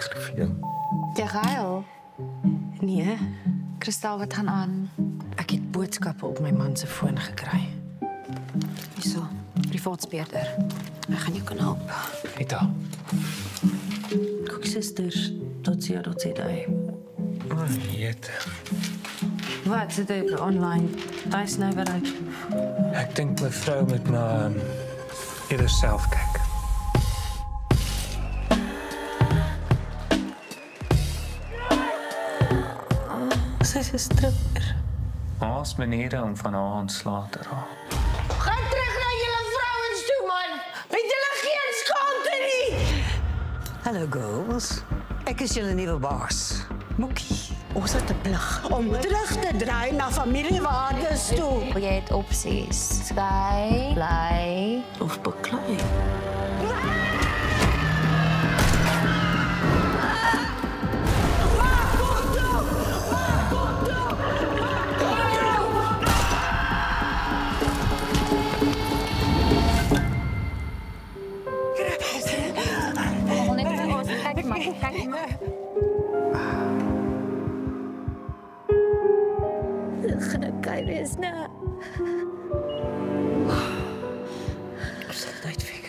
Ek glo vir jou. Jy gehuil? Nee, Kristal, wat gaan aan? ek het boodskappe op my man se foon gekry. Hierso, privaatspeurder. Ek gaan jou kan help. Rita. Koeksisters.co.za. Jette. Wat sit jy online? Daai nou wat uit. Ek dink my vrou moet na eerder self kyk. Sy's 'n stripper. Ons maniere om van haar ontslae te raak. Gaan terug na julle vrouens toe, man. Het julle geen skaamte nie? Hallo girls. Ek is julle nuwe baas. Moekie. Ons het 'n plig om terug te draai na familiewaardes toe. Jy het opsies. Skei, bly Of beklei. Kyk maar, kyk maar. Gaan ek wees, nee. Ons sal dit uitfigure.